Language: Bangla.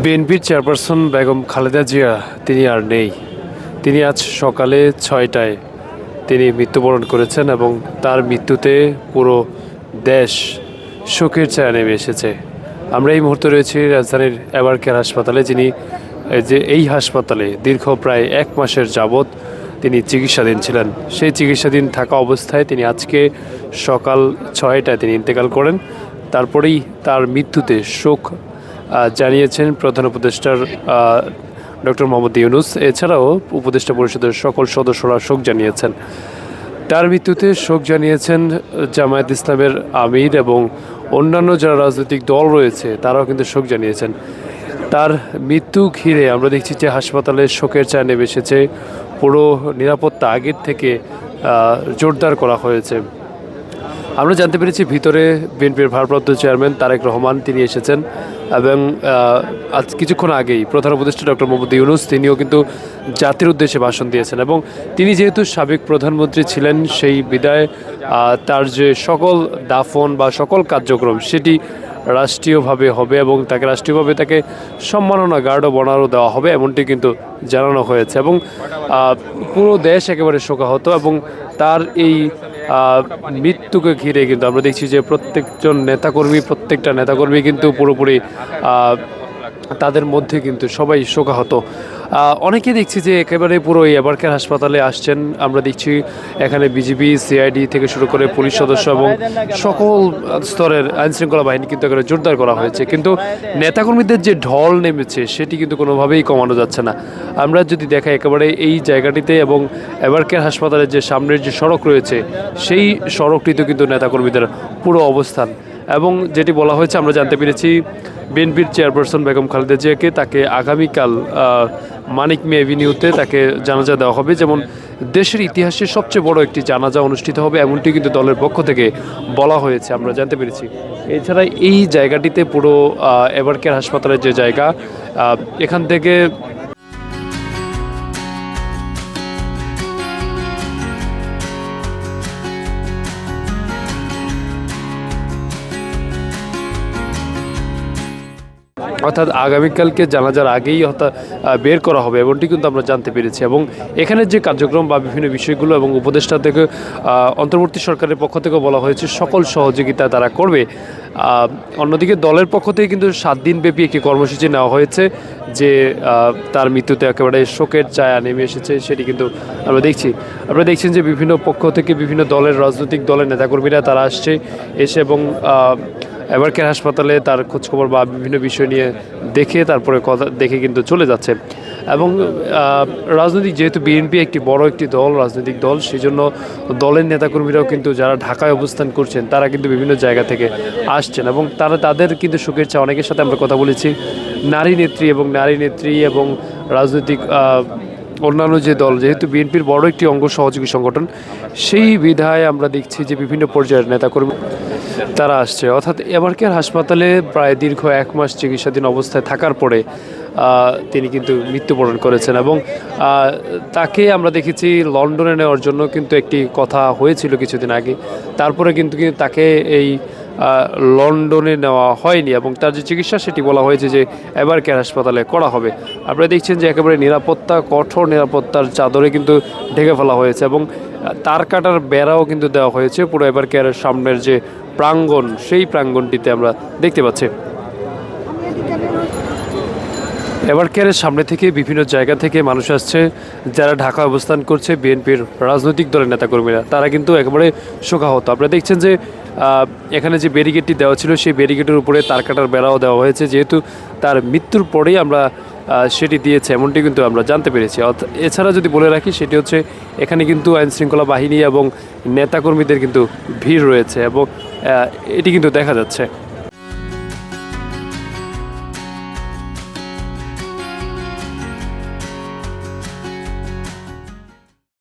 বিএনপির চেয়ারপারসন বেগম খালেদা জিয়া তিনি আর নেই। তিনি আজ সকালে 6টায় তিনি মৃত্যুবরণ করেছেন এবং তার মৃত্যুতে পুরো দেশ শোকের ছায়া নেমে এসেছে। আমরা এই মুহূর্তে রয়েছি রাজধানীর এভার কেয়ার হাসপাতালে, যিনি এই হাসপাতালে দীর্ঘ প্রায় 1 মাসের যাবৎ তিনি চিকিৎসাধীন ছিলেন। সেই চিকিৎসাধীন থাকা অবস্থায় তিনি আজকে সকাল 6টায় তিনি ইন্তেকাল করেন। তারপরেই তার মৃত্যুতে শোক জানিয়েছেন প্রধান উপদেষ্টার ডক্টর মোহাম্মদ ইউনূস। এছাড়াও উপদেষ্টা পরিষদের সকল সদস্যরা শোক জানিয়েছেন। তার মৃত্যুতে শোক জানিয়েছেন জামায়াত ইসলামের আমির এবং অন্যান্য যারা রাজনৈতিক দল রয়েছে তারাও কিন্তু শোক জানিয়েছেন। তার মৃত্যু ঘিরে আমরা দেখছি যে হাসপাতালে শোকের ছায়া নেমে এসেছে। পুরো নিরাপত্তা আগের থেকে জোরদার করা হয়েছে। আমরা জানতে পেরেছি ভিতরে বিএনপির ভারপ্রাপ্ত চেয়ারম্যান তারেক রহমান তিনি এসেছেন এবং আজ কিছুক্ষণ আগেই প্রধান উপদেষ্টা ডক্টর মোহাম্মদ ইউনূস তিনিও কিন্তু জাতির উদ্দেশ্যে ভাষণ দিয়েছেন এবং তিনি যেহেতু সাবেক প্রধানমন্ত্রী ছিলেন সেই বিদায় তার যে সকল দাফন বা সকল কার্যক্রম সেটি রাষ্ট্রীয়ভাবে হবে এবং তাকে রাষ্ট্রীয়ভাবে তাকে সম্মাননা গার্ডও বনারও দেওয়া হবে এমনটি কিন্তু জানানো হয়েছে এবং পুরো দেশ একেবারে শোকাহত এবং তার এই মৃত্যুকে ঘিরে কিন্তু আমরা দেখছি যে প্রত্যেকটা নেতাকর্মী কিন্তু পুরোপুরি তাদের মধ্যে কিন্তু সবাই শোকাহত। অনেকে দেখছি যে একেবারে পুরো এই এভার কেয়ার হাসপাতালে আসছেন। আমরা দেখছি এখানে বিজিবি, সিআইডি থেকে শুরু করে পুলিশ সদস্য এবং সকল স্তরের আইনশৃঙ্খলা বাহিনী কিন্তু একেবারে জোরদার করা হয়েছে, কিন্তু নেতাকর্মীদের যে ঢল নেমেছে সেটি কিন্তু কোনোভাবেই কমানো যাচ্ছে না। আমরা যদি দেখাই একেবারে এই জায়গাটিতে এবং এভার কেয়ার হাসপাতালের যে সামনের যে সড়ক রয়েছে সেই সড়কটিতে কিন্তু নেতাকর্মীদের পুরো অবস্থান এবং যেটি বলা হয়েছে আমরা জানতে পেরেছি বিএনপির চেয়ারপারসন বেগম খালেদা জিয়াকে তাকে আগামীকাল মানিক মে এভিনিউতে তাকে জানাজা দেওয়া হবে, যেমন দেশের ইতিহাসে সবচেয়ে বড় একটি জানাজা অনুষ্ঠিত হবে এমনটি কিন্তু দলের পক্ষ থেকে বলা হয়েছে আমরা জানতে পেরেছি। এছাড়া এই জায়গাটিতে পুরো এভার কেয়ার হাসপাতালের যে জায়গা এখান থেকে অর্থাৎ আগামীকালকে জানাজার আগেই বের করা হবে এমনটি কিন্তু আমরা জানতে পেরেছি এবং এখানের যে কার্যক্রম বা বিভিন্ন বিষয়গুলো এবং উপদেষ্টা থেকে অন্তর্বর্তী সরকারের পক্ষ থেকে বলা হয়েছে সকল সহযোগিতা তারা করবে। অন্যদিকে দলের পক্ষ থেকে কিন্তু 7 দিনব্যাপী একটি কর্মসূচি নেওয়া হয়েছে যে তার মৃত্যুতে একেবারে শোকের ছায়া নেমে এসেছে সেটি কিন্তু আমরা দেখছি। আপনারা দেখছেন যে বিভিন্ন পক্ষ থেকে বিভিন্ন রাজনৈতিক দলের নেতাকর্মীরা তারা এসে এবং এভার কেয়ার হাসপাতালে তার খোঁজখবর বা বিভিন্ন বিষয় নিয়ে তারপরে দেখে কিন্তু চলে যাচ্ছে এবং রাজনৈতিক যেহেতু বিএনপি একটি বড় একটি রাজনৈতিক দল সেই জন্য দলের নেতাকর্মীরাও কিন্তু যারা ঢাকায় অবস্থান করছেন তারা কিন্তু বিভিন্ন জায়গা থেকে আসছেন এবং তাদের কিন্তু সুখের ছায়া। অনেকের সাথে আমরা কথা বলেছি নারী নেত্রী এবং রাজনৈতিক অন্যান্য যে দল, যেহেতু বিএনপির বড় একটি অঙ্গ সহযোগী সংগঠন সেই বিধায় আমরা দেখছি যে বিভিন্ন পর্যায়ের নেতাকর্মী তারা আসছে। অর্থাৎ এভার কেয়ার হাসপাতালে প্রায় দীর্ঘ 1 মাস চিকিৎসাধীন অবস্থায় থাকার পরে তিনি কিন্তু মৃত্যুবরণ করেছেন এবং তাকে আমরা দেখেছি লন্ডনে নেওয়ার জন্য কিন্তু একটি কথা হয়েছিল কিছুদিন আগে, তারপরে কিন্তু তাকে এই লন্ডনে নেওয়া হয়নি এবং তার যে চিকিৎসা সেটি বলা হয়েছে যে এভার কেয়ার হাসপাতালে করা হবে। আপনারা দেখছেন যে একেবারে কঠোর নিরাপত্তার চাদরে কিন্তু ঢেকে ফেলা হয়েছে এবং তার কাটার বেড়াও কিন্তু দেওয়া হয়েছে পুরো এভার কেয়ারের সামনের যে প্রাঙ্গণ সেই প্রাঙ্গণটিতে আমরা দেখতে পাচ্ছি। এভার কেয়ারের সামনে থেকে বিভিন্ন জায়গা থেকে মানুষ আসছে যারা ঢাকায় অবস্থান করছে। বিএনপির রাজনৈতিক দলের নেতাকর্মীরা তারা কিন্তু একেবারে শোকাহত। আপনারা দেখছেন যে এখানে যে ব্যারিকেডটি দেওয়া ছিল সেই ব্যারিকেডের উপরে তার কাটার বেড়াও দেওয়া হয়েছে, যেহেতু তার মৃত্যুর পরেই আমরা সেটি দিয়েছে এমনটি কিন্তু আমরা জানতে পেরেছি। এছাড়া যদি বলে রাখি সেটি হচ্ছে এখানে কিন্তু আইনশৃঙ্খলা বাহিনী এবং নেতাকর্মীদের কিন্তু ভিড় রয়েছে এবং এটি কিন্তু দেখা যাচ্ছে।